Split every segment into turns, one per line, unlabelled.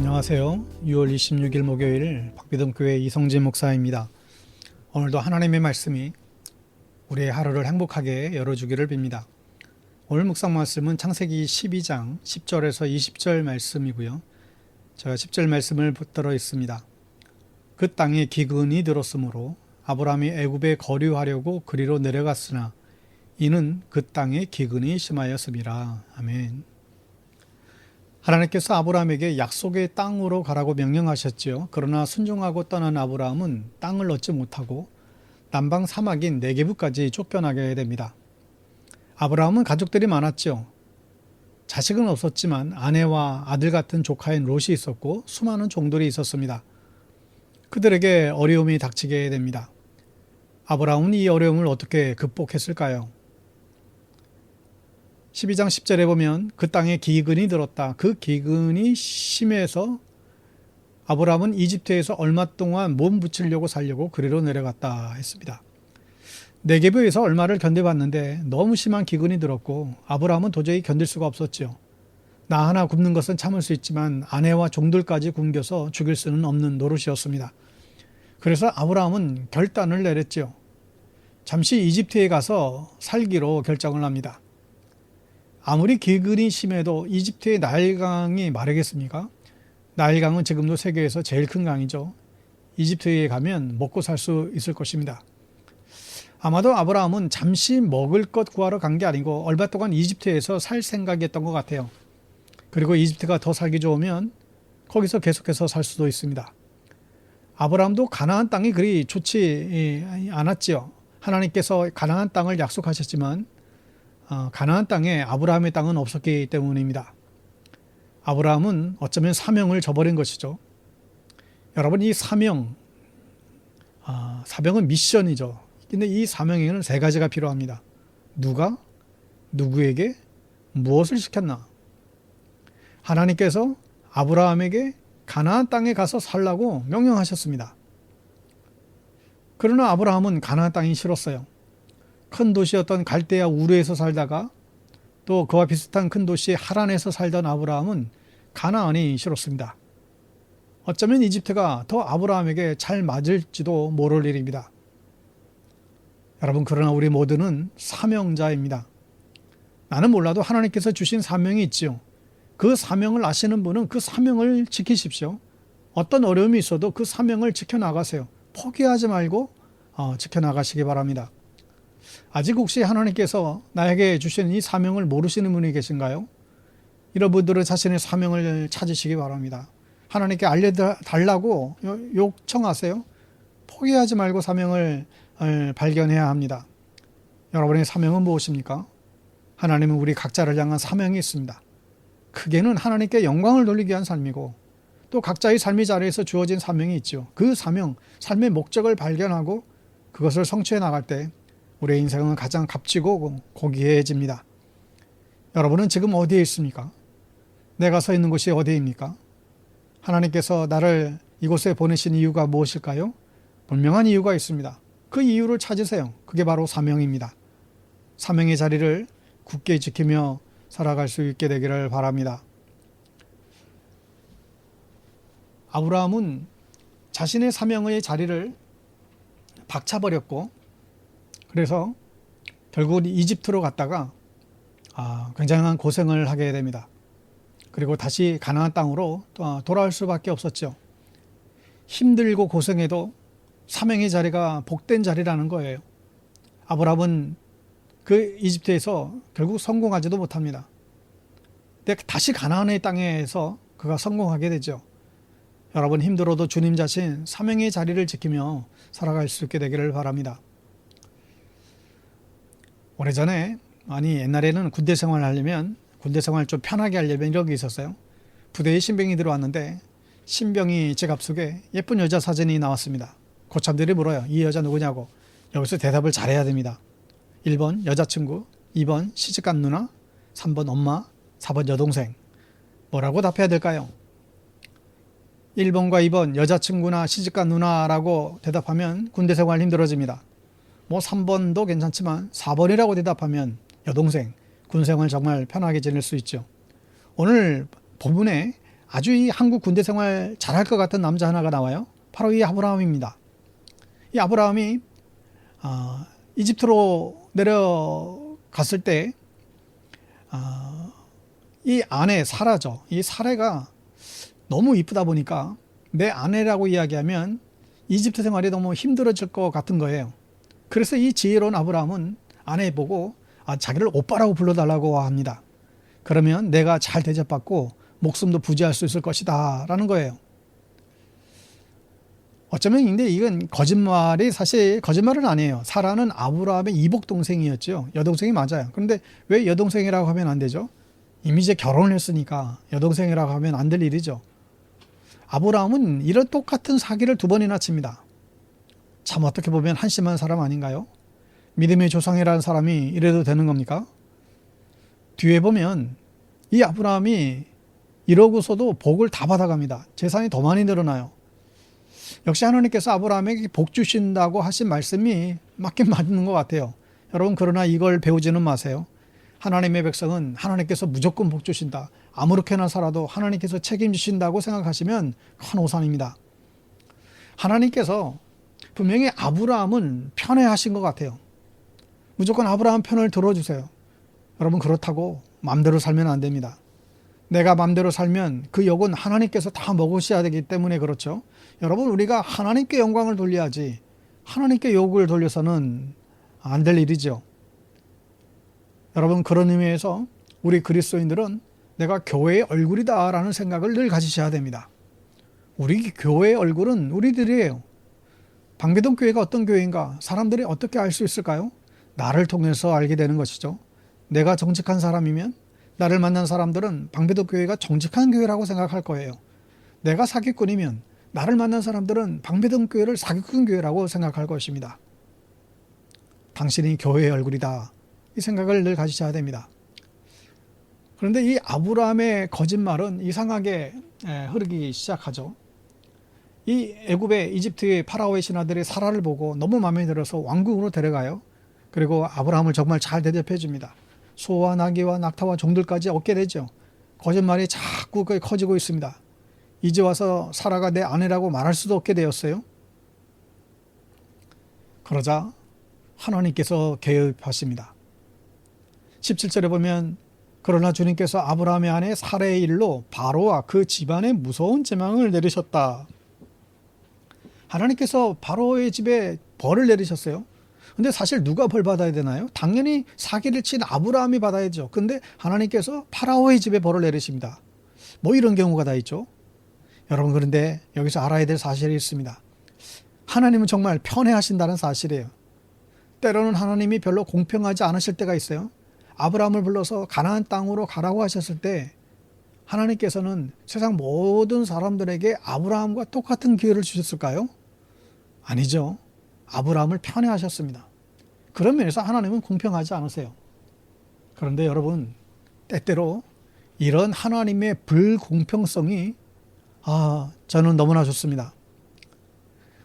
안녕하세요. 6월 26일 목요일 박비동교회 이성진 목사입니다. 오늘도 하나님의 말씀이 우리의 하루를 행복하게 열어주기를 빕니다. 오늘 묵상 말씀은 창세기 12장 10절에서 20절 말씀이고요. 제가 10절 말씀을 붙들어 있습니다. 그 땅에 기근이 들었으므로 아브라함이 애굽에 거류하려고 그리로 내려갔으나 이는 그 땅에 기근이 심하였음이라. 아멘. 하나님께서 아브라함에게 약속의 땅으로 가라고 명령하셨지요. 그러나 순종하고 떠난 아브라함은 땅을 얻지 못하고 남방 사막인 네게브까지 쫓겨나게 됩니다. 아브라함은 가족들이 많았죠. 자식은 없었지만 아내와 아들 같은 조카인 롯이 있었고 수많은 종들이 있었습니다. 그들에게 어려움이 닥치게 됩니다. 아브라함은 이 어려움을 어떻게 극복했을까요? 12장 10절에 보면 그 땅에 기근이 들었다. 그 기근이 심해서 아브라함은 이집트에서 얼마 동안 몸 붙이려고 살려고 그리로 내려갔다 했습니다. 네게브에서 얼마를 견뎌봤는데 너무 심한 기근이 들었고 아브라함은 도저히 견딜 수가 없었죠. 나 하나 굶는 것은 참을 수 있지만 아내와 종들까지 굶겨서 죽일 수는 없는 노릇이었습니다. 그래서 아브라함은 결단을 내렸죠. 잠시 이집트에 가서 살기로 결정을 합니다. 아무리 기근이 심해도 이집트의 나일강이 마르겠습니까? 나일강은 지금도 세계에서 제일 큰 강이죠. 이집트에 가면 먹고 살 수 있을 것입니다. 아마도 아브라함은 잠시 먹을 것 구하러 간 게 아니고 얼마 동안 이집트에서 살 생각이었던 것 같아요. 그리고 이집트가 더 살기 좋으면 거기서 계속해서 살 수도 있습니다. 아브라함도 가나안 땅이 그리 좋지 않았지요. 하나님께서 가나안 땅을 약속하셨지만 가나안 땅에 아브라함의 땅은 없었기 때문입니다. 아브라함은 어쩌면 사명을 저버린 것이죠. 여러분, 이 사명은 미션이죠. 근데 이 사명에는 세 가지가 필요합니다. 누가, 누구에게, 무엇을 시켰나? 하나님께서 아브라함에게 가나안 땅에 가서 살라고 명령하셨습니다. 그러나 아브라함은 가나안 땅이 싫었어요. 큰 도시였던 갈대아 우르에서 살다가 또 그와 비슷한 큰 도시 하란에서 살던 아브라함은 가나안이 싫었습니다. 어쩌면 이집트가 더 아브라함에게 잘 맞을지도 모를 일입니다. 여러분, 그러나 우리 모두는 사명자입니다. 나는 몰라도 하나님께서 주신 사명이 있지요. 그 사명을 아시는 분은 그 사명을 지키십시오. 어떤 어려움이 있어도 그 사명을 지켜나가세요. 포기하지 말고 지켜나가시기 바랍니다. 아직 혹시 하나님께서 나에게 주신 이 사명을 모르시는 분이 계신가요? 이런 분들은 자신의 사명을 찾으시기 바랍니다. 하나님께 알려달라고 요청하세요. 포기하지 말고 사명을 발견해야 합니다. 여러분의 사명은 무엇입니까? 하나님은 우리 각자를 향한 사명이 있습니다. 크게는 하나님께 영광을 돌리기 위한 삶이고 또 각자의 삶의 자리에서 주어진 사명이 있죠. 그 사명, 삶의 목적을 발견하고 그것을 성취해 나갈 때 우리의 인생은 가장 값지고 고귀해집니다. 여러분은 지금 어디에 있습니까? 내가 서 있는 곳이 어디입니까? 하나님께서 나를 이곳에 보내신 이유가 무엇일까요? 분명한 이유가 있습니다. 그 이유를 찾으세요. 그게 바로 사명입니다. 사명의 자리를 굳게 지키며 살아갈 수 있게 되기를 바랍니다. 아브라함은 자신의 사명의 자리를 박차버렸고 그래서 결국 이집트로 갔다가 굉장한 고생을 하게 됩니다. 그리고 다시 가나안 땅으로 돌아올 수밖에 없었죠. 힘들고 고생해도 사명의 자리가 복된 자리라는 거예요. 아브라함은 그 이집트에서 결국 성공하지도 못합니다. 근데 다시 가나안의 땅에서 그가 성공하게 되죠. 여러분, 힘들어도 주님 자신 사명의 자리를 지키며 살아갈 수 있게 되기를 바랍니다. 오래전에 옛날에는 군대 생활을 하려면 군대 생활을 좀 편하게 하려면 이런 게 있었어요. 부대에 신병이 들어왔는데 신병이 지갑 속에 예쁜 여자 사진이 나왔습니다. 고참들이 물어요. 이 여자 누구냐고. 여기서 대답을 잘해야 됩니다. 1번 여자친구, 2번 시집간 누나, 3번 엄마, 4번 여동생. 뭐라고 답해야 될까요? 1번과 2번 여자친구나 시집간 누나라고 대답하면 군대 생활 힘들어집니다. 3번도 괜찮지만 4번이라고 대답하면 여동생, 군생활 정말 편하게 지낼 수 있죠. 오늘 본문에 아주 이 한국 군대 생활 잘할 것 같은 남자 하나가 나와요. 바로 이 아브라함입니다. 이 아브라함이 이집트로 내려갔을 때 이 아내 사라죠. 이 사라가 너무 이쁘다 보니까 내 아내라고 이야기하면 이집트 생활이 너무 힘들어질 것 같은 거예요. 그래서 이 지혜로운 아브라함은 아내 보고 자기를 오빠라고 불러달라고 합니다. 그러면 내가 잘 대접받고 목숨도 부지할 수 있을 것이다 라는 거예요. 어쩌면 근데 이건 거짓말이 사실 거짓말은 아니에요. 사라는 아브라함의 이복 동생이었죠. 여동생이 맞아요. 그런데 왜 여동생이라고 하면 안 되죠? 이미 이제 결혼을 했으니까 여동생이라고 하면 안 될 일이죠. 아브라함은 이런 똑같은 사기를 2번이나 칩니다. 참 어떻게 보면 한심한 사람 아닌가요? 믿음의 조상이라는 사람이 이래도 되는 겁니까? 뒤에 보면 이 아브라함이 이러고서도 복을 다 받아갑니다. 재산이 더 많이 늘어나요. 역시 하나님께서 아브라함에게 복 주신다고 하신 말씀이 맞긴 맞는 것 같아요. 여러분 그러나 이걸 배우지는 마세요. 하나님의 백성은 하나님께서 무조건 복 주신다. 아무렇게나 살아도 하나님께서 책임지신다고 생각하시면 큰 오산입니다. 하나님께서 분명히 아브라함은 편애하신 것 같아요. 무조건 아브라함 편을 들어주세요. 여러분 그렇다고 마음대로 살면 안 됩니다. 내가 마음대로 살면 그 욕은 하나님께서 다 먹으셔야 되기 때문에 그렇죠. 여러분 우리가 하나님께 영광을 돌려야지 하나님께 욕을 돌려서는 안 될 일이죠. 여러분 그런 의미에서 우리 그리스도인들은 내가 교회의 얼굴이다 라는 생각을 늘 가지셔야 됩니다. 우리 교회의 얼굴은 우리들이에요. 방배동 교회가 어떤 교회인가 사람들이 어떻게 알 수 있을까요? 나를 통해서 알게 되는 것이죠. 내가 정직한 사람이면 나를 만난 사람들은 방배동 교회가 정직한 교회라고 생각할 거예요. 내가 사기꾼이면 나를 만난 사람들은 방배동 교회를 사기꾼 교회라고 생각할 것입니다. 당신이 교회의 얼굴이다. 이 생각을 늘 가지셔야 됩니다. 그런데 이 아브라함의 거짓말은 이상하게 흐르기 시작하죠. 이 애굽의 이집트의 파라오의 신하들이 사라를 보고 너무 마음에 들어서 왕궁으로 데려가요. 그리고 아브라함을 정말 잘 대접해 줍니다. 소와 나귀와 낙타와 종들까지 얻게 되죠. 거짓말이 자꾸 커지고 있습니다. 이제 와서 사라가 내 아내라고 말할 수도 없게 되었어요. 그러자 하나님께서 개입하십니다. 17절에 보면 그러나 주님께서 아브라함의 아내 사라의 일로 바로와 그 집안에 무서운 재앙을 내리셨다. 하나님께서 바로의 집에 벌을 내리셨어요. 근데 사실 누가 벌 받아야 되나요? 당연히 사기를 친 아브라함이 받아야죠. 근데 하나님께서 파라오의 집에 벌을 내리십니다. 뭐 이런 경우가 다 있죠. 여러분 그런데 여기서 알아야 될 사실이 있습니다. 하나님은 정말 편애하신다는 사실이에요. 때로는 하나님이 별로 공평하지 않으실 때가 있어요. 아브라함을 불러서 가나안 땅으로 가라고 하셨을 때 하나님께서는 세상 모든 사람들에게 아브라함과 똑같은 기회를 주셨을까요? 아니죠. 아브라함을 편애하셨습니다. 그런 면에서 하나님은 공평하지 않으세요. 그런데 여러분 때때로 이런 하나님의 불공평성이 저는 너무나 좋습니다.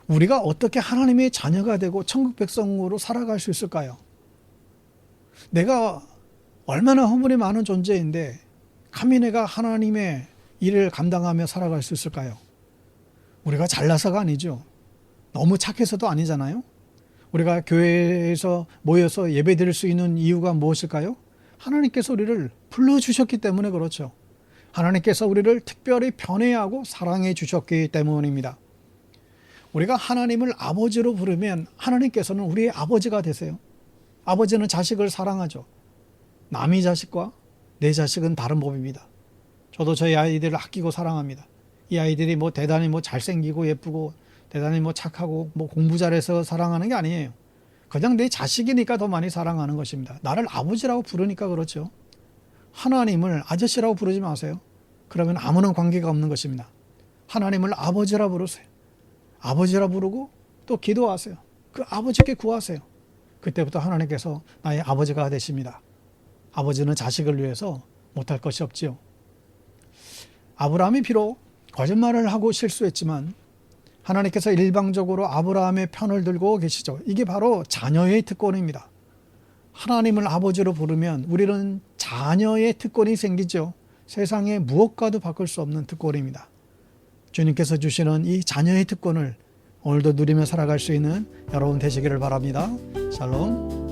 우리가 어떻게 하나님의 자녀가 되고 천국 백성으로 살아갈 수 있을까요? 내가 얼마나 허물이 많은 존재인데 감히 내가 하나님의 일을 감당하며 살아갈 수 있을까요? 우리가 잘나서가 아니죠. 너무 착해서도 아니잖아요. 우리가 교회에서 모여서 예배 드릴 수 있는 이유가 무엇일까요? 하나님께서 우리를 불러주셨기 때문에 그렇죠. 하나님께서 우리를 특별히 편애하고 사랑해 주셨기 때문입니다. 우리가 하나님을 아버지로 부르면 하나님께서는 우리의 아버지가 되세요. 아버지는 자식을 사랑하죠. 남의 자식과 내 자식은 다른 법입니다. 저도 저희 아이들을 아끼고 사랑합니다. 이 아이들이 대단히 잘생기고 예쁘고 대단히 착하고 공부 잘해서 사랑하는 게 아니에요. 그냥 내 자식이니까 더 많이 사랑하는 것입니다. 나를 아버지라고 부르니까 그렇죠. 하나님을 아저씨라고 부르지 마세요. 그러면 아무런 관계가 없는 것입니다. 하나님을 아버지라 부르세요. 아버지라 부르고 또 기도하세요. 그 아버지께 구하세요. 그때부터 하나님께서 나의 아버지가 되십니다. 아버지는 자식을 위해서 못할 것이 없지요. 아브라함이 비록 거짓말을 하고 실수했지만 하나님께서 일방적으로 아브라함의 편을 들고 계시죠. 이게 바로 자녀의 특권입니다. 하나님을 아버지로 부르면 우리는 자녀의 특권이 생기죠. 세상에 무엇과도 바꿀 수 없는 특권입니다. 주님께서 주시는 이 자녀의 특권을 오늘도 누리며 살아갈 수 있는 여러분 되시기를 바랍니다. 샬롬.